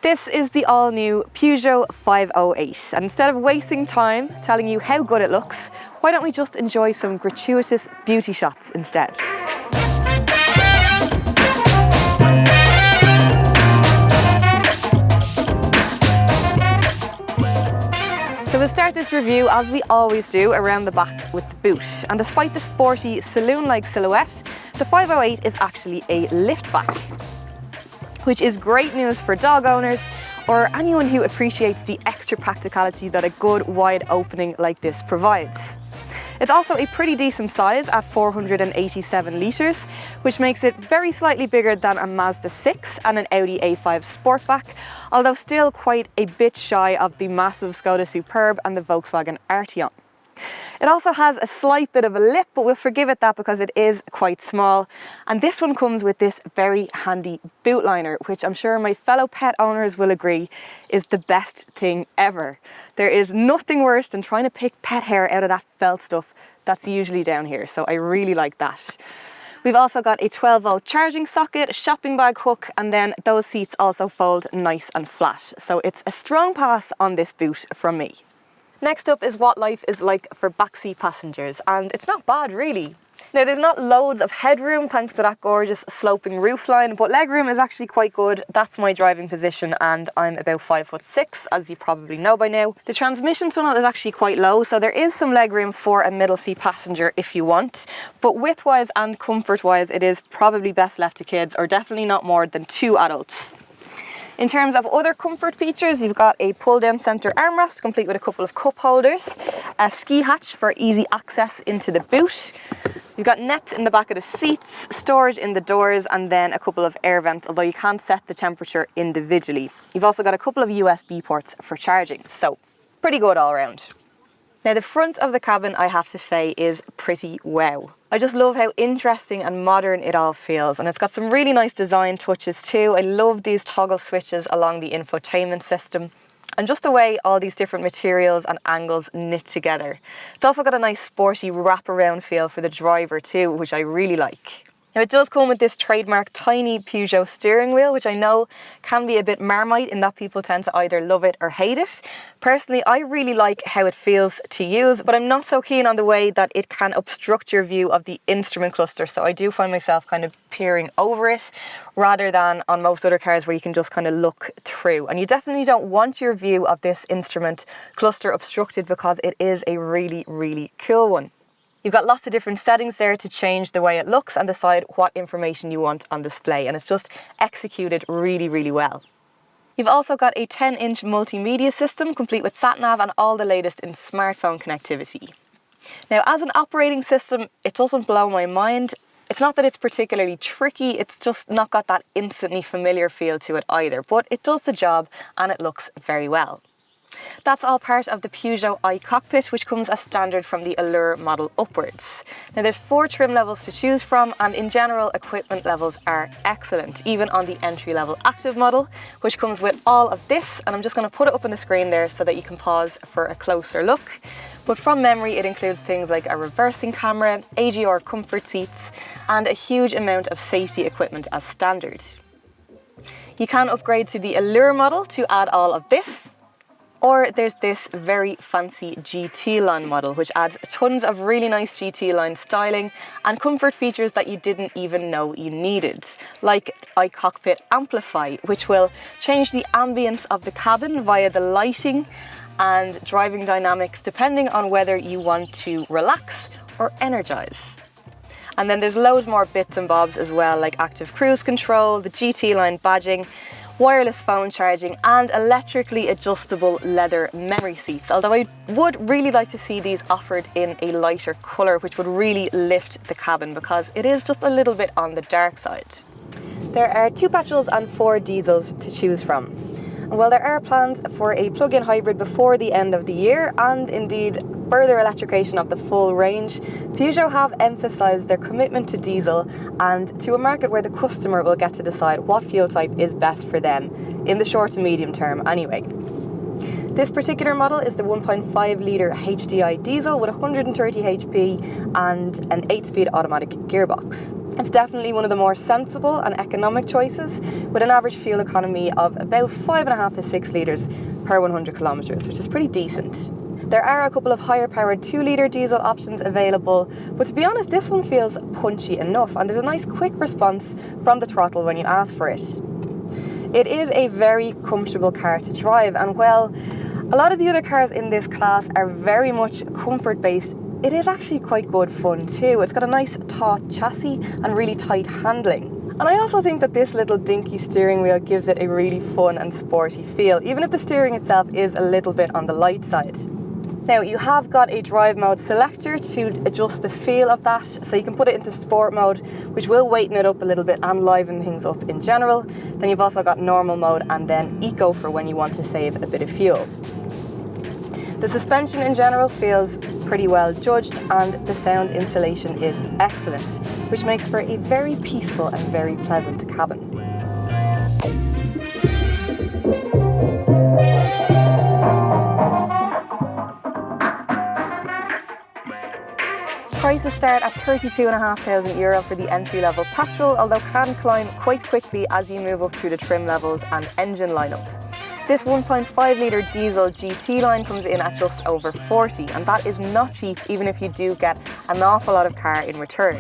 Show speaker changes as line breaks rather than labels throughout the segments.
This is the all-new Peugeot 508, and instead of wasting time telling you how good it looks, why don't we just enjoy some gratuitous beauty shots instead? So we'll start this review, as we always do, around the back with the boot. And despite the sporty saloon-like silhouette, the 508 is actually a liftback, which is great news for dog owners or anyone who appreciates the extra practicality that a good wide opening like this provides. It's also a pretty decent size at 487 litres, which makes it very slightly bigger than a Mazda 6 and an Audi A5 Sportback, although still quite a bit shy of the massive Skoda Superb and the Volkswagen Arteon. It also has a slight bit of a lip, but we'll forgive it that because it is quite small. And this one comes with this very handy boot liner, which I'm sure my fellow pet owners will agree is the best thing ever. There is nothing worse than trying to pick pet hair out of that felt stuff that's usually down here, so I really like that. We've also got a 12-volt charging socket, a shopping bag hook, and then those seats also fold nice and flat. So it's a strong pass on this boot from me. Next up is what life is like for backseat passengers, and it's not bad really. Now, there's not loads of headroom thanks to that gorgeous sloping roofline, but legroom is actually quite good. That's my driving position, and I'm about 5'6", as you probably know by now. The transmission tunnel is actually quite low, so there is some legroom for a middle seat passenger if you want, but width-wise and comfort-wise, it is probably best left to kids, or definitely not more than 2 adults. In terms of other comfort features, you've got a pull-down centre armrest complete with a couple of cup holders, a ski hatch for easy access into the boot. You've got nets in the back of the seats, storage in the doors, and then a couple of air vents, although you can't set the temperature individually. You've also got a couple of USB ports for charging, so pretty good all around. Now, the front of the cabin, I have to say, is pretty wow. I just love how interesting and modern it all feels, and it's got some really nice design touches too. I love these toggle switches along the infotainment system, and just the way all these different materials and angles knit together. It's also got a nice sporty wraparound feel for the driver too, which I really like. Now, it does come with this trademark tiny Peugeot steering wheel, which I know can be a bit Marmite in that people tend to either love it or hate it. Personally, I really like how it feels to use, but I'm not so keen on the way that it can obstruct your view of the instrument cluster, so I do find myself kind of peering over it rather than on most other cars where you can just kind of look through. And you definitely don't want your view of this instrument cluster obstructed because it is a really, really cool one. You've got lots of different settings there to change the way it looks and decide what information you want on display, and it's just executed really, really well. You've also got a 10-inch multimedia system complete with sat-nav and all the latest in smartphone connectivity. Now, as an operating system, it doesn't blow my mind. It's not that it's particularly tricky, it's just not got that instantly familiar feel to it either, but it does the job and it looks very well. That's all part of the Peugeot iCockpit, which comes as standard from the Allure model upwards. Now, there's 4 trim levels to choose from, and in general, equipment levels are excellent, even on the entry-level Active model, which comes with all of this, and I'm just going to put it up on the screen there so that you can pause for a closer look. But from memory, it includes things like a reversing camera, AGR comfort seats, and a huge amount of safety equipment as standard. You can upgrade to the Allure model to add all of this, or there's this very fancy GT line model, which adds tons of really nice GT line styling and comfort features that you didn't even know you needed, like iCockpit Amplify, which will change the ambience of the cabin via the lighting and driving dynamics depending on whether you want to relax or energize. And then there's loads more bits and bobs as well, like active cruise control, the GT line badging, wireless phone charging, and electrically adjustable leather memory seats, although I would really like to see these offered in a lighter colour, which would really lift the cabin because it is just a little bit on the dark side. There are 2 petrols and 4 diesels to choose from. And while there are plans for a plug-in hybrid before the end of the year, and indeed further electrification of the full range, Peugeot have emphasised their commitment to diesel and to a market where the customer will get to decide what fuel type is best for them, in the short to medium term anyway. This particular model is the 1.5 litre HDI diesel with 130 HP and an 8-speed automatic gearbox. It's definitely one of the more sensible and economic choices, with an average fuel economy of about 5.5 to 6 litres per 100 kilometres, which is pretty decent. There are a couple of higher powered 2-litre diesel options available, but to be honest, this one feels punchy enough, and there's a nice quick response from the throttle when you ask for it. It is a very comfortable car to drive, and while a lot of the other cars in this class are very much comfort based, it is actually quite good fun too. It's got a nice taut chassis and really tight handling. And I also think that this little dinky steering wheel gives it a really fun and sporty feel, even if the steering itself is a little bit on the light side. Now, you have got a drive mode selector to adjust the feel of that, so you can put it into sport mode, which will weighten it up a little bit and liven things up in general. Then you've also got normal mode and then eco for when you want to save a bit of fuel. The suspension in general feels pretty well judged, and the sound insulation is excellent, which makes for a very peaceful and very pleasant cabin. Prices start at €32,500 for the entry-level petrol, although can climb quite quickly as you move up through the trim levels and engine lineup. This 1.5-litre diesel GT line comes in at just over 40, and that is not cheap even if you do get an awful lot of car in return.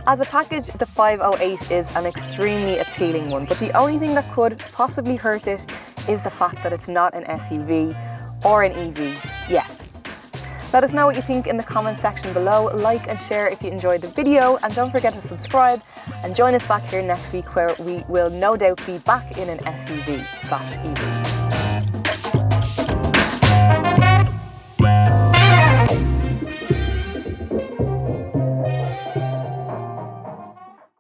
As a package, the 508 is an extremely appealing one, but the only thing that could possibly hurt it is the fact that it's not an SUV or an EV yet. Let us know what you think in the comment section below, like and share if you enjoyed the video, and don't forget to subscribe and join us back here next week where we will no doubt be back in an SUV/EV.